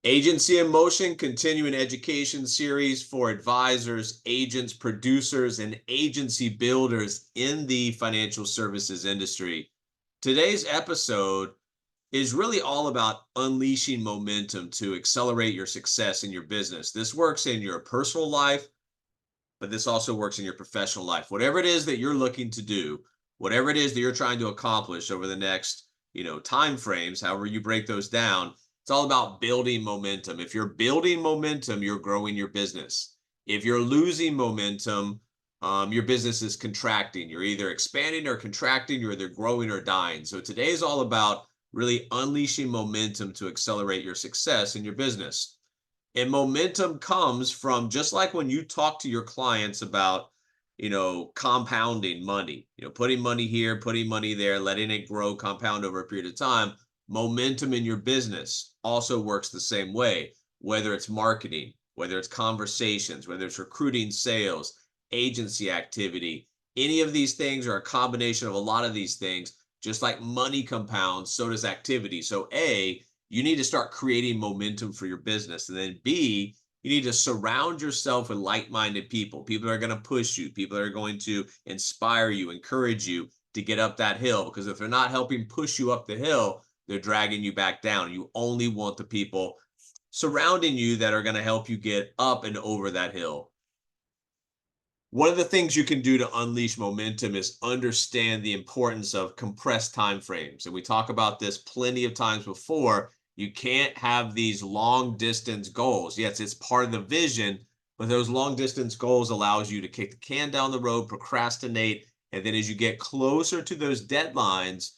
Agency in Motion, continuing education series for advisors, agents, producers, and agency builders in the financial services industry. Today's episode is really all about unleashing momentum to accelerate your success in your business. This works in your personal life, but this also works in your professional life. Whatever it is that you're looking to do, whatever it is that you're trying to accomplish over the next, time frames, however you break those down, it's all about building momentum. If you're building momentum, you're growing your business. If you're losing momentum, your business is contracting. You're either expanding or contracting, you're either growing or dying. So today is all about really unleashing momentum to accelerate your success in your business. And momentum comes from, just like when you talk to your clients about, compounding money, putting money here, putting money there, letting it grow, compound over a period of time. Momentum in your business also works the same way, whether it's marketing, whether it's conversations, whether it's recruiting, sales, agency activity. Any of these things are a combination of a lot of these things. Just like money compounds, so does activity. So A, you need to start creating momentum for your business. And then B, you need to surround yourself with like-minded people, people that are going to push you, people that are going to inspire you, encourage you to get up that hill. Because if they're not helping push you up the hill, they're dragging you back down. You only want the people surrounding you that are going to help you get up and over that hill. One of the things you can do to unleash momentum is understand the importance of compressed time frames. And we talk about this plenty of times before. You can't have these long distance goals. Yes, it's part of the vision, but those long distance goals allows you to kick the can down the road, procrastinate, and then as you get closer to those deadlines,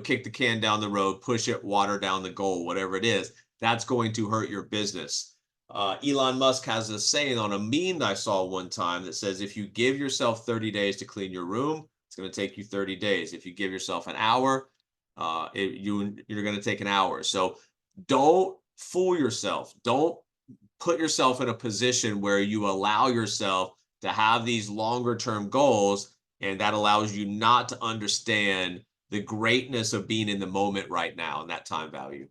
kick the can down the road, push it, water down the goal, whatever it is. That's going to hurt your business. Elon Musk has a saying on a meme that I saw one time that says, if you give yourself 30 days to clean your room, it's going to take you 30 days. If you give yourself an hour, you're going to take an hour. So don't fool yourself. Don't put yourself in a position where you allow yourself to have these longer term goals, and that allows you not to understand the greatness of being in the moment right now and that time value.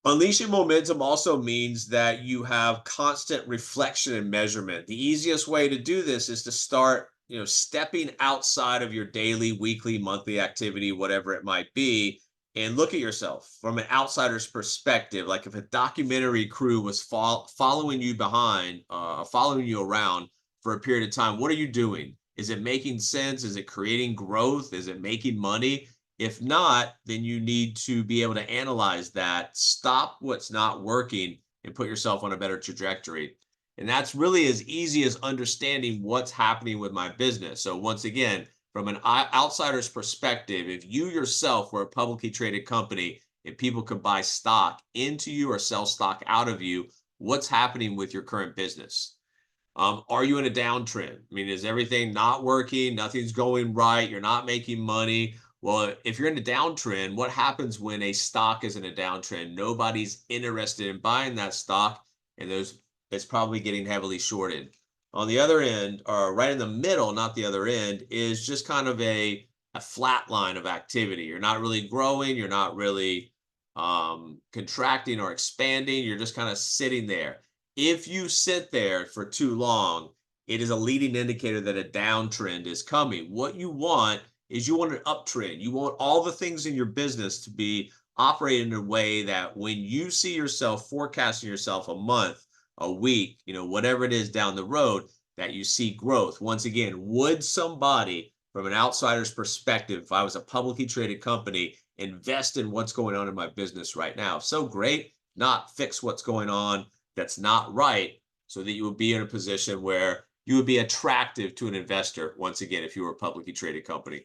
Unleashing momentum also means that you have constant reflection and measurement. The easiest way to do this is to start, stepping outside of your daily, weekly, monthly activity, whatever it might be, and look at yourself from an outsider's perspective. Like if a documentary crew was following you following you around for a period of time, what are you doing? Is it making sense? Is it creating growth? Is it making money? If not, then you need to be able to analyze that, stop what's not working, and put yourself on a better trajectory. And that's really as easy as understanding what's happening with my business. So once again, from an outsider's perspective, if you yourself were a publicly traded company and people could buy stock into you or sell stock out of you, what's happening with your current business? Are you in a downtrend? I mean, is everything not working? Nothing's going right. You're not making money. Well, if you're in a downtrend, what happens when a stock is in a downtrend? Nobody's interested in buying that stock, and it's probably getting heavily shorted. On the other end, or right in the middle, not the other end, is just kind of a flat line of activity. You're not really growing. You're not really contracting or expanding. You're just kind of sitting there. If you sit there for too long, it is a leading indicator that a downtrend is coming. What you want is you want an uptrend. You want all the things in your business to be operating in a way that when you see yourself forecasting yourself a month, a week, whatever it is down the road, that you see growth. Once again, would somebody from an outsider's perspective, if I was a publicly traded company, invest in what's going on in my business right now? So great, not fix what's going on that's not right, so that you would be in a position where you would be attractive to an investor, once again, if you were a publicly traded company.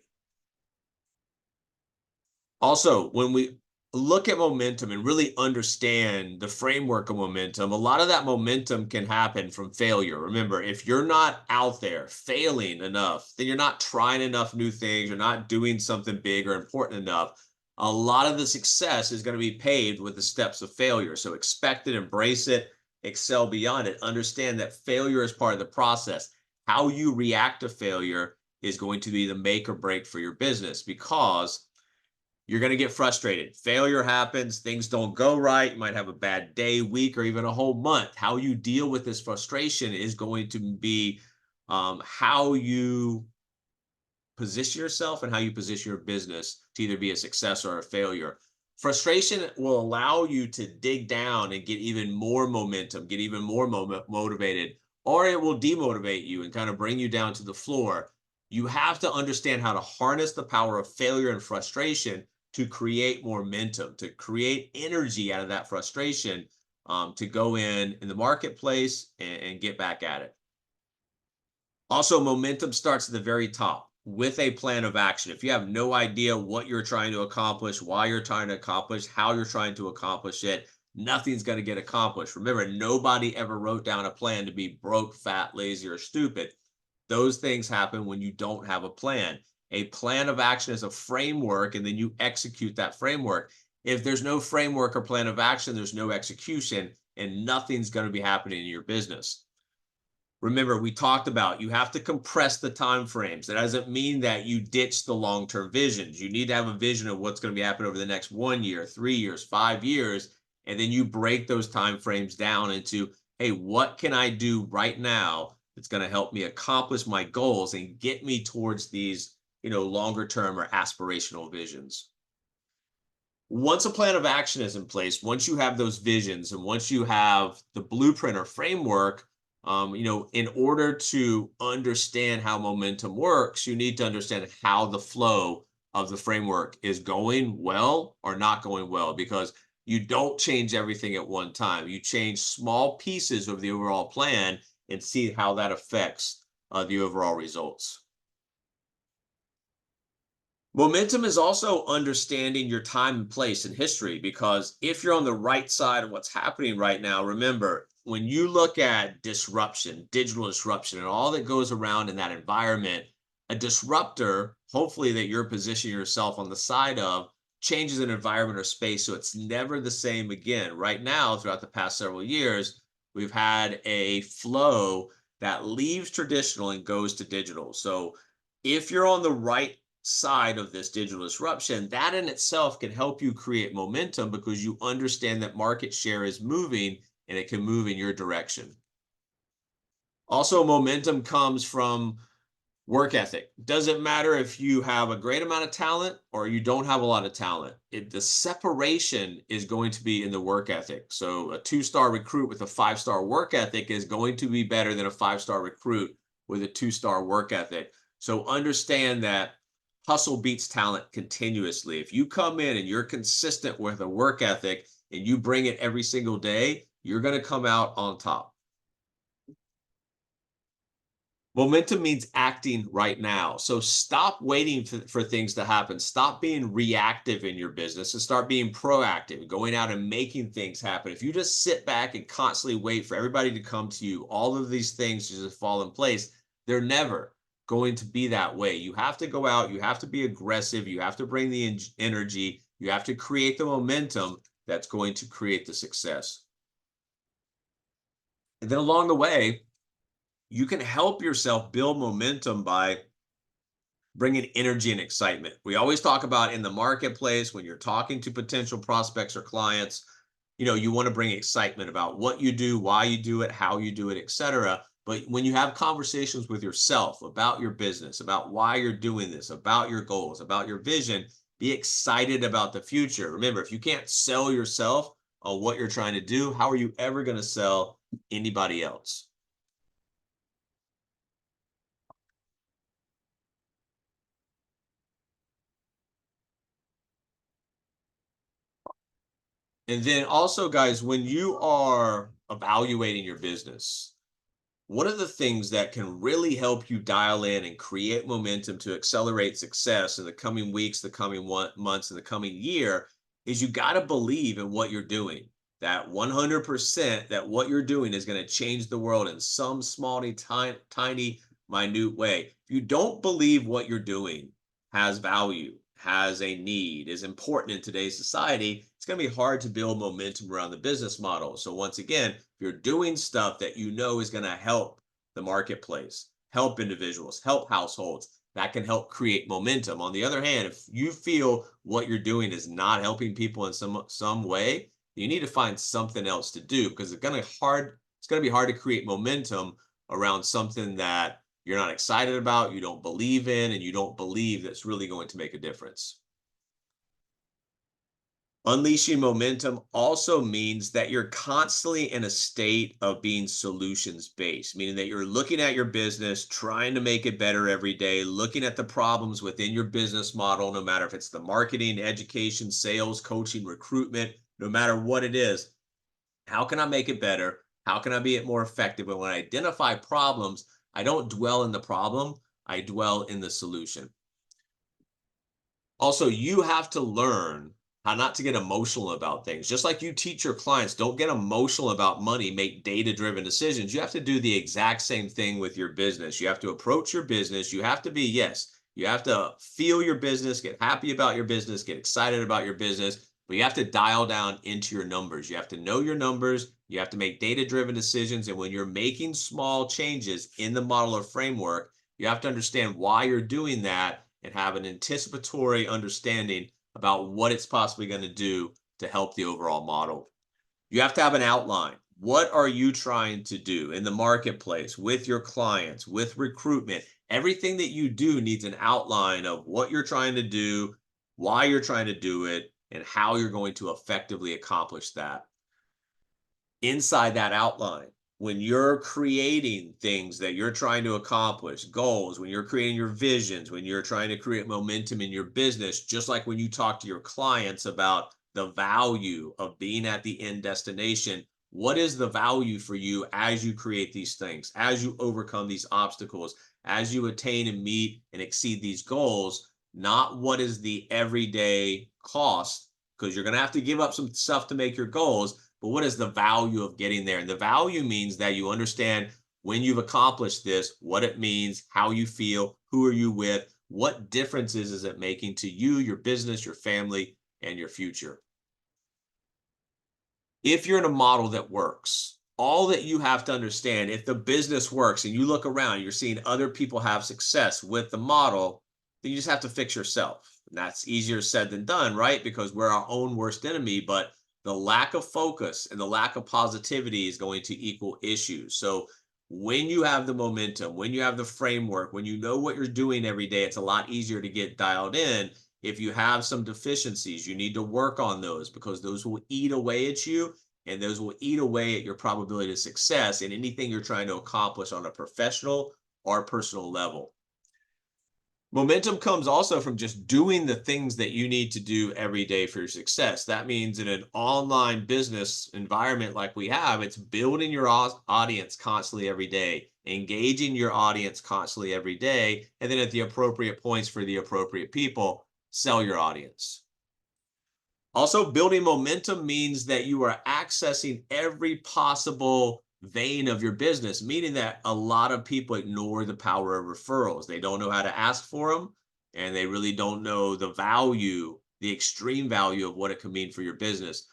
Also, when we look at momentum and really understand the framework of momentum, a lot of that momentum can happen from failure. Remember, if you're not out there failing enough, then you're not trying enough new things, you're not doing something big or important enough. A lot of the success is going to be paved with the steps of failure. So expect it, embrace it, excel beyond it. Understand that failure is part of the process. How you react to failure is going to be the make or break for your business, because You're going to get frustrated. Failure happens, things don't go right. You might have a bad day, week, or even a whole month. How you deal with this frustration is going to be how you position yourself and how you position your business to either be a success or a failure. Frustration will allow you to dig down and get even more momentum, get even more motivated, or it will demotivate you and kind of bring you down to the floor. You have to understand how to harness the power of failure and frustration to create momentum, to create energy out of that frustration, to go in the marketplace and get back at it. Also, momentum starts at the very top with a plan of action. If you have no idea what you're trying to accomplish, why you're trying to accomplish, how you're trying to accomplish it, nothing's going to get accomplished. Remember, nobody ever wrote down a plan to be broke, fat, lazy, or stupid. Those things happen when you don't have a plan. A plan of action is a framework, and then you execute that framework. If there's no framework or plan of action, there's no execution, and nothing's going to be happening in your business. Remember, we talked about you have to compress the time frames. That doesn't mean that you ditch the long-term visions. You need to have a vision of what's going to be happening over the next 1 year, 3 years, 5 years, and then you break those time frames down into, hey, what can I do right now that's going to help me accomplish my goals and get me towards these, longer term or aspirational visions. Once a plan of action is in place, once you have those visions and once you have the blueprint or framework, in order to understand how momentum works, you need to understand how the flow of the framework is going well or not going well, because you don't change everything at one time. You change small pieces of the overall plan and see how that affects the overall results. Momentum is also understanding your time and place in history, because if you're on the right side of what's happening right now, remember, when you look at disruption, digital disruption, and all that goes around in that environment, a disruptor, hopefully that you're positioning yourself on the side of, changes an environment or space so it's never the same again. Right now, throughout the past several years, we've had a flow that leaves traditional and goes to digital. So if you're on the right side of this digital disruption, that in itself can help you create momentum because you understand that market share is moving and it can move in your direction. Also, momentum comes from work ethic. Doesn't matter if you have a great amount of talent or you don't have a lot of talent. The separation is going to be in the work ethic. So a 2-star recruit with a 5-star work ethic is going to be better than a 5-star recruit with a 2-star work ethic. So understand that hustle beats talent continuously. If you come in and you're consistent with a work ethic and you bring it every single day, you're going to come out on top. Momentum means acting right now. So stop waiting for things to happen. Stop being reactive in your business and start being proactive, going out and making things happen. If you just sit back and constantly wait for everybody to come to you, all of these things just fall in place, they're never going to be that way. You have to go out, you have to be aggressive, you have to bring the energy, you have to create the momentum that's going to create the success. And then along the way, you can help yourself build momentum by bringing energy and excitement. We always talk about in the marketplace when you're talking to potential prospects or clients, you want to bring excitement about what you do, why you do it, how you do it, etc. But when you have conversations with yourself about your business, about why you're doing this, about your goals, about your vision, be excited about the future. Remember, if you can't sell yourself on what you're trying to do, how are you ever going to sell anybody else? And then also, guys, when you are evaluating your business, one of the things that can really help you dial in and create momentum to accelerate success in the coming weeks, the coming months, and the coming year is you got to believe in what you're doing. That 100% that what you're doing is going to change the world in some small, tiny, minute way. If you don't believe what you're doing has value, has a need, is important in today's society, it's going to be hard to build momentum around the business model. So once again, if you're doing stuff that you know is going to help the marketplace, help individuals, help households, that can help create momentum. On the other hand, if you feel what you're doing is not helping people in some way, you need to find something else to do, because it's going to be hard to create momentum around something that you're not excited about, you don't believe in, and you don't believe that's really going to make a difference. Unleashing momentum also means that you're constantly in a state of being solutions based, meaning that you're looking at your business, trying to make it better every day, looking at the problems within your business model, no matter if it's the marketing, education, sales, coaching, recruitment, no matter what it is. How can I make it better? How can I be more effective? And when I identify problems, I don't dwell in the problem, I dwell in the solution. Also, you have to learn how not to get emotional about things. Just like you teach your clients, don't get emotional about money, make data-driven decisions. You have to do the exact same thing with your business. You have to approach your business. You have to be, yes, you have to feel your business, get happy about your business, get excited about your business, but you have to dial down into your numbers. You have to know your numbers. You have to make data-driven decisions. And when you're making small changes in the model or framework, you have to understand why you're doing that and have an anticipatory understanding about what it's possibly going to do to help the overall model. You have to have an outline. What are you trying to do in the marketplace, with your clients, with recruitment? Everything that you do needs an outline of what you're trying to do, why you're trying to do it, and how you're going to effectively accomplish that. Inside that outline, when you're creating things that you're trying to accomplish, goals, when you're creating your visions, when you're trying to create momentum in your business, just like when you talk to your clients about the value of being at the end destination, what is the value for you as you create these things, as you overcome these obstacles, as you attain and meet and exceed these goals? Not what is the everyday cost, because you're going to have to give up some stuff to make your goals, but what is the value of getting there? And the value means that you understand when you've accomplished this, what it means, how you feel, who are you with, what differences is it making to you, your business, your family, and your future. If you're in a model that works, all that you have to understand, if the business works and you look around, you're seeing other people have success with the model, then you just have to fix yourself. And that's easier said than done, right? Because we're our own worst enemy, but the lack of focus and the lack of positivity is going to equal issues. So when you have the momentum, when you have the framework, when you know what you're doing every day, it's a lot easier to get dialed in. If you have some deficiencies, you need to work on those, because those will eat away at you, and those will eat away at your probability of success in anything you're trying to accomplish on a professional or personal level. Momentum comes also from just doing the things that you need to do every day for your success. That means in an online business environment like we have, it's building your audience constantly every day, engaging your audience constantly every day, and then at the appropriate points for the appropriate people, sell your audience. Also, building momentum means that you are accessing every possible vein of your business, meaning that a lot of people ignore the power of referrals. They don't know how to ask for them, and they really don't know the value, the extreme value of what it could mean for your business.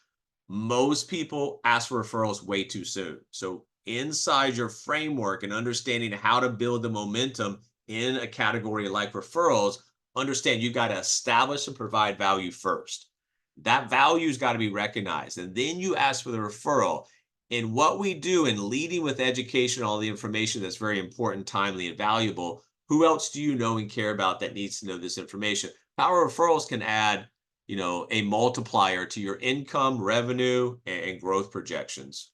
Most people ask for referrals way too soon. So, inside your framework and understanding how to build the momentum in a category like referrals, understand you've got to establish and provide value first. That value's got to be recognized. And then you ask for the referral. And what we do in leading with education, all the information that's very important, timely, and valuable, who else do you know and care about that needs to know this information? Power referrals can add, a multiplier to your income, revenue, and growth projections.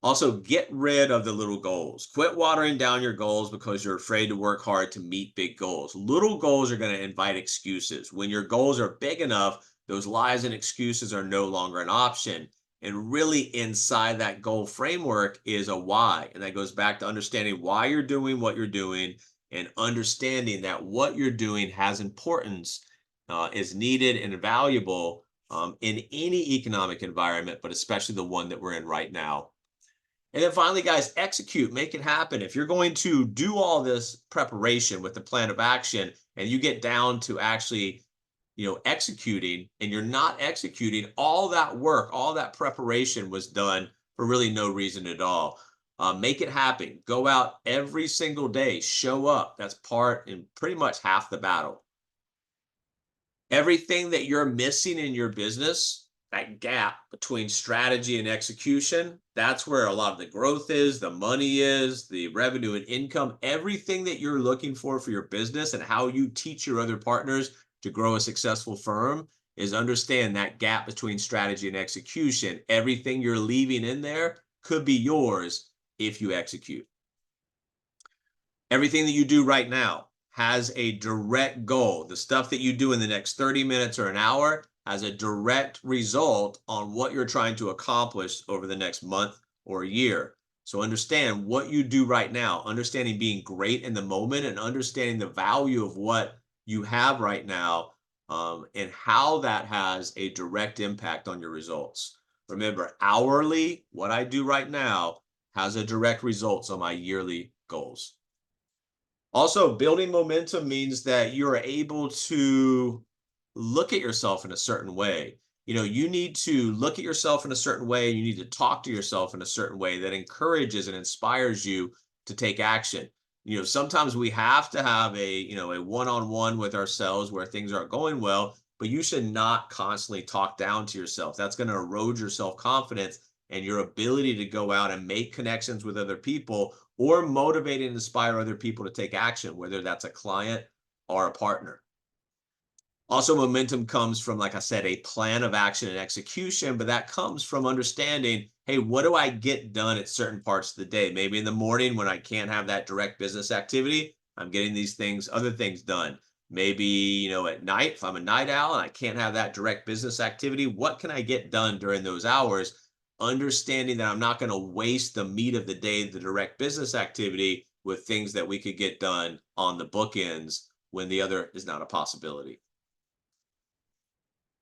Also, get rid of the little goals. Quit watering down your goals because you're afraid to work hard to meet big goals. Little goals are going to invite excuses. When your goals are big enough, those lies and excuses are no longer an option. And really, inside that goal framework is a why. And that goes back to understanding why you're doing what you're doing, and understanding that what you're doing has importance, is needed and valuable in any economic environment, but especially the one that we're in right now. And then finally, guys, execute, make it happen. If you're going to do all this preparation with the plan of action and you get down to actually, executing, and you're not executing, all that work, all that preparation was done for really no reason at all. Make it happen. Go out every single day. Show up. That's part and pretty much half the battle. Everything that you're missing in your business, that gap between strategy and execution, that's where a lot of the growth is, the money is, the revenue and income, everything that you're looking for your business and how you teach your other partners to grow a successful firm is understand that gap between strategy and execution. Everything you're leaving in there could be yours if you execute. Everything that you do right now has a direct goal. The stuff that you do in the next 30 minutes or an hour has a direct result on what you're trying to accomplish over the next month or year. So understand what you do right now, understanding being great in the moment and understanding the value of what you have right now, and how that has a direct impact on your results. Remember, hourly, what I do right now has a direct results on my yearly goals. Also, building momentum means that you're able to look at yourself in a certain way. You need to look at yourself in a certain way. You need to talk to yourself in a certain way that encourages and inspires you to take action. Sometimes we have to have a one-on-one with ourselves where things aren't going well, but you should not constantly talk down to yourself. That's going to erode your self-confidence and your ability to go out and make connections with other people or motivate and inspire other people to take action, whether that's a client or a partner. Also, momentum comes from, like I said, a plan of action and execution, but that comes from understanding, hey, what do I get done at certain parts of the day? Maybe in the morning when I can't have that direct business activity, I'm getting these things, other things done. Maybe, at night, if I'm a night owl and I can't have that direct business activity, what can I get done during those hours? Understanding that I'm not going to waste the meat of the day, the direct business activity, with things that we could get done on the bookends when the other is not a possibility.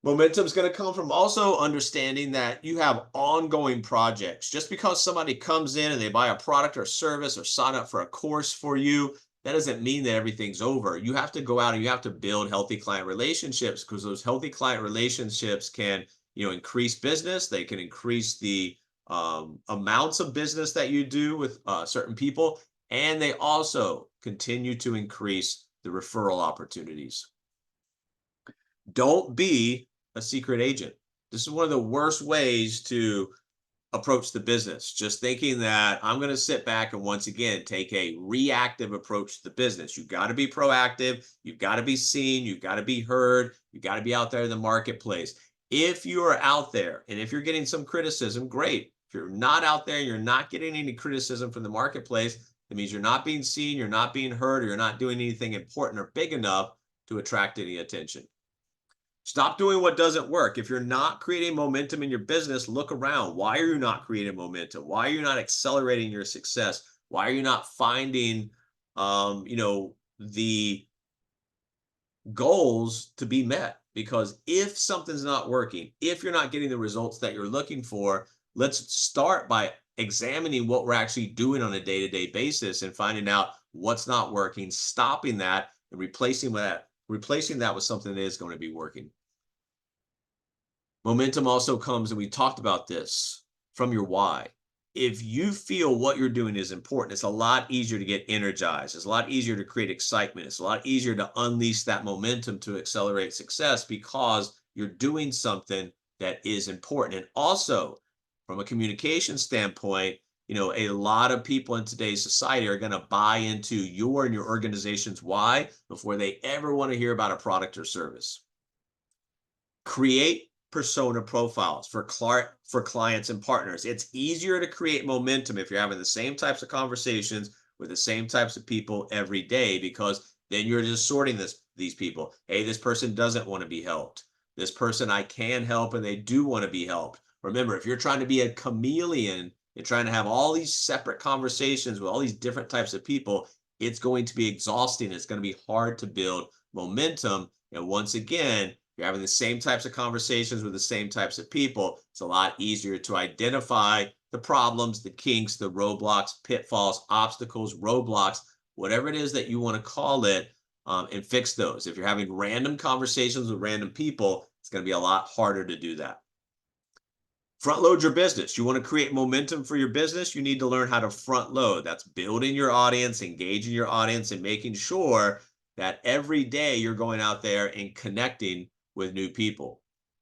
Momentum is going to come from also understanding that you have ongoing projects. Just because somebody comes in and they buy a product or service or sign up for a course for you, that doesn't mean that everything's over. You have to go out and you have to build healthy client relationships, because those healthy client relationships can, increase business. They can increase the amounts of business that you do with certain people, and they also continue to increase the referral opportunities. Don't be a secret agent. This is one of the worst ways to approach the business. Just thinking that I'm going to sit back and once again take a reactive approach to the business. You've got to be proactive. You've got to be seen. You've got to be heard. You've got to be out there in the marketplace. If you are out there and if you're getting some criticism, great. If you're not out there and you're not getting any criticism from the marketplace, that means you're not being seen, you're not being heard, or you're not doing anything important or big enough to attract any attention. Stop doing what doesn't work. If you're not creating momentum in your business, look around. Why are you not creating momentum? Why are you not accelerating your success? Why are you not finding, the goals to be met? Because if something's not working, if you're not getting the results that you're looking for, let's start by examining what we're actually doing on a day-to-day basis and finding out what's not working, stopping that, and replacing that with something that is going to be working. Momentum also comes, and we talked about this, from your why. If you feel what you're doing is important, it's a lot easier to get energized. It's a lot easier to create excitement. It's a lot easier to unleash that momentum to accelerate success because you're doing something that is important. And also, from a communication standpoint, a lot of people in today's society are going to buy into your and your organization's why before they ever want to hear about a product or service. Create persona profiles for clients and partners. It's easier to create momentum if you're having the same types of conversations with the same types of people every day, because then you're just sorting these people. Hey, this person doesn't want to be helped. This person I can help and they do want to be helped. Remember, if you're trying to be a chameleon and trying to have all these separate conversations with all these different types of people, it's going to be exhausting. It's going to be hard to build momentum. And once again, you're having the same types of conversations with the same types of people. It's a lot easier to identify the problems, the kinks, the roadblocks, pitfalls, obstacles, roadblocks, whatever it is that you want to call it, and fix those. If you're having random conversations with random people, it's going to be a lot harder to do that. Front load your business. You want to create momentum for your business, you need to learn how to front load. That's building your audience, engaging your audience, and making sure that every day you're going out there and connecting with new people,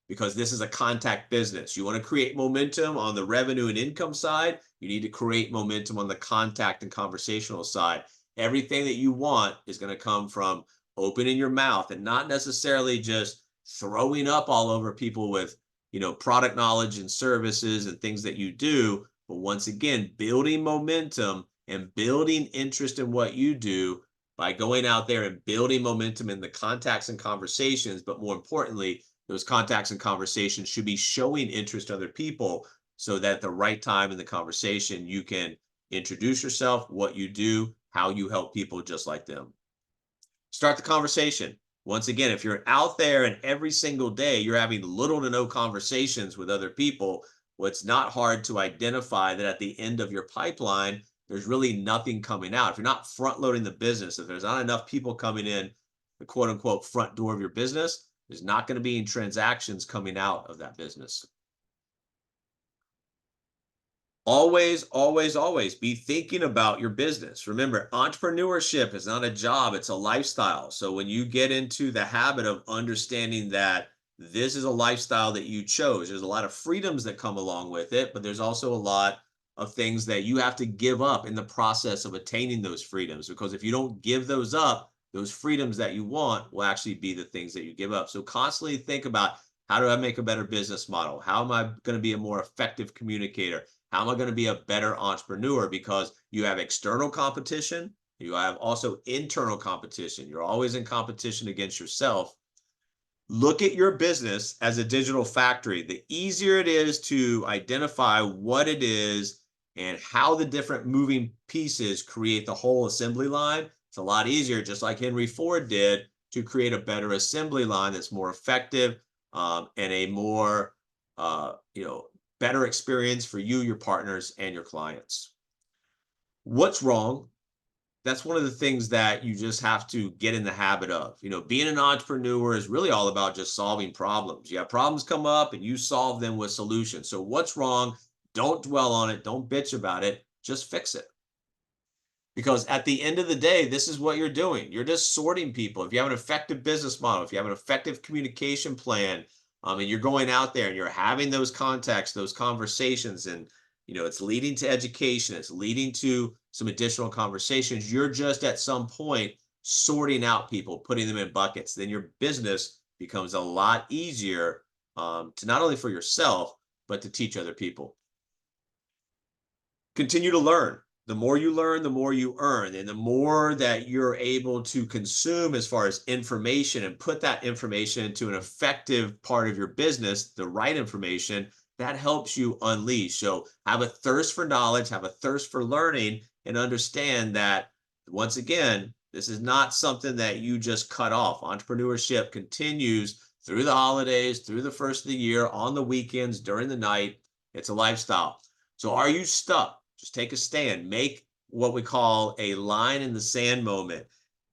because this is a contact business. You want to create momentum on the revenue and income side. You need to create momentum on the contact and conversational side. Everything that you want is going to come from opening your mouth and not necessarily just throwing up all over people with, product knowledge and services and things that you do. But once again, building momentum and building interest in what you do by going out there and building momentum in the contacts and conversations. But more importantly, those contacts and conversations should be showing interest to other people, so that at the right time in the conversation, you can introduce yourself, what you do, how you help people just like them. Start the conversation. Once again, if you're out there and every single day you're having little to no conversations with other people, well, it's not hard to identify that at the end of your pipeline, there's really nothing coming out. If you're not front loading the business, if there's not enough people coming in the quote unquote front door of your business, there's not going to be any transactions coming out of that business. Always, always, always be thinking about your business. Remember, entrepreneurship is not a job, it's a lifestyle. So when you get into the habit of understanding that this is a lifestyle that you chose, there's a lot of freedoms that come along with it, but there's also a lot of things that you have to give up in the process of attaining those freedoms. Because if you don't give those up, those freedoms that you want will actually be the things that you give up. So constantly think about, how do I make a better business model? How am I going to be a more effective communicator? How am I going to be a better entrepreneur? Because you have external competition, you have also internal competition. You're always in competition against yourself. Look at your business as a digital factory. The easier it is to identify what it is and how the different moving pieces create the whole assembly line, it's a lot easier, just like Henry Ford did, to create a better assembly line that's more effective, and a more, better experience for you, your partners, and your clients. What's wrong? That's one of the things that you just have to get in the habit of. Being an entrepreneur is really all about just solving problems. You have problems come up and you solve them with solutions. So what's wrong? Don't dwell on it. Don't bitch about it. Just fix it. Because at the end of the day, this is what you're doing. You're just sorting people. If you have an effective business model, if you have an effective communication plan, and you're going out there and you're having those contacts, those conversations, and it's leading to education, it's leading to some additional conversations. You're just at some point sorting out people, putting them in buckets. Then your business becomes a lot easier, to not only for yourself, but to teach other people. Continue to learn. The more you learn, the more you earn. And the more that you're able to consume as far as information and put that information into an effective part of your business, the right information, that helps you unleash. So have a thirst for knowledge, have a thirst for learning, and understand that, once again, this is not something that you just cut off. Entrepreneurship continues through the holidays, through the first of the year, on the weekends, during the night. It's a lifestyle. So are you stuck? Just take a stand. Make what we call a line in the sand moment.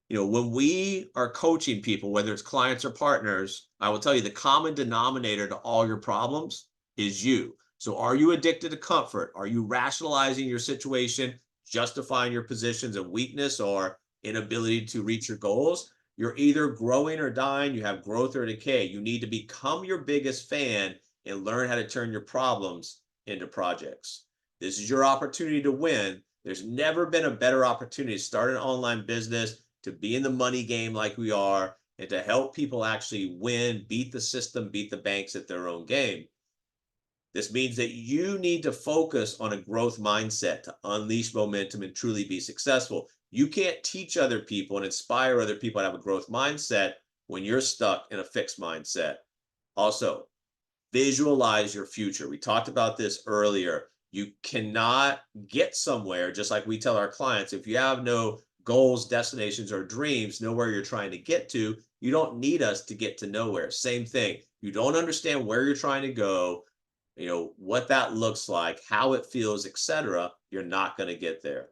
When we are coaching people, whether it's clients or partners, I will tell you the common denominator to all your problems is you. So are you addicted to comfort? Are you rationalizing your situation, justifying your positions of weakness or inability to reach your goals? You're either growing or dying. You have growth or decay. You need to become your biggest fan and learn how to turn your problems into projects. This is your opportunity to win. There's never been a better opportunity to start an online business, to be in the money game like we are, and to help people actually win, beat the system, beat the banks at their own game. This means that you need to focus on a growth mindset to unleash momentum and truly be successful. You can't teach other people and inspire other people to have a growth mindset when you're stuck in a fixed mindset. Also, visualize your future. We talked about this earlier. You cannot get somewhere, just like we tell our clients, if you have no goals, destinations, or dreams, know where you're trying to get to, you don't need us to get to nowhere. Same thing. You don't understand where you're trying to go, what that looks like, how it feels, etc. You're not going to get there.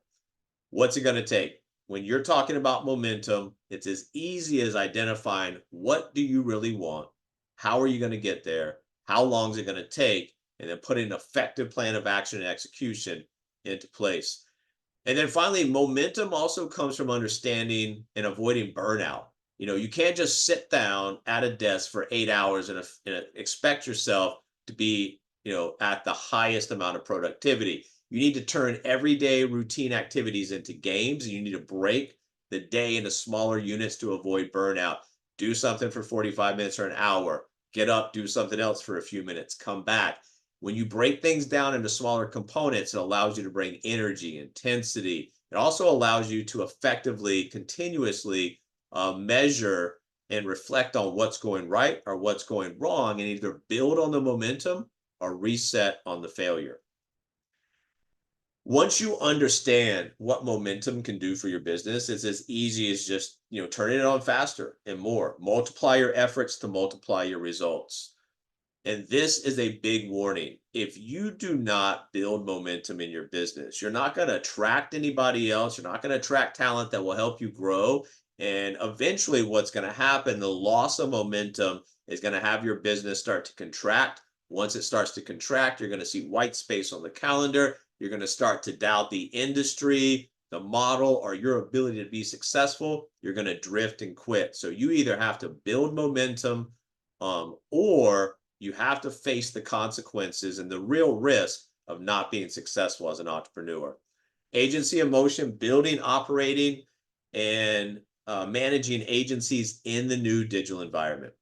What's it going to take? When you're talking about momentum, it's as easy as identifying, what do you really want? How are you going to get there? How long is it going to take? and then putting an effective plan of action and execution into place. And then finally, momentum also comes from understanding and avoiding burnout. You can't just sit down at a desk for 8 hours and expect yourself to be, at the highest amount of productivity. You need to turn everyday routine activities into games, and you need to break the day into smaller units to avoid burnout. Do something for 45 minutes or an hour, get up, do something else for a few minutes, come back. When you break things down into smaller components, it allows you to bring energy, intensity. It also allows you to effectively, continuously measure and reflect on what's going right or what's going wrong, and either build on the momentum or reset on the failure. Once you understand what momentum can do for your business, it's as easy as just turning it on faster and more. Multiply your efforts to multiply your results. And this is a big warning. If you do not build momentum in your business, you're not going to attract anybody else. You're not going to attract talent that will help you grow. And eventually, what's going to happen, the loss of momentum is going to have your business start to contract. Once it starts to contract, you're going to see white space on the calendar. You're going to start to doubt the industry, the model, or your ability to be successful. You're going to drift and quit. So you either have to build momentum, or you have to face the consequences and the real risk of not being successful as an entrepreneur. Agency emotion, building, operating, and managing agencies in the new digital environment.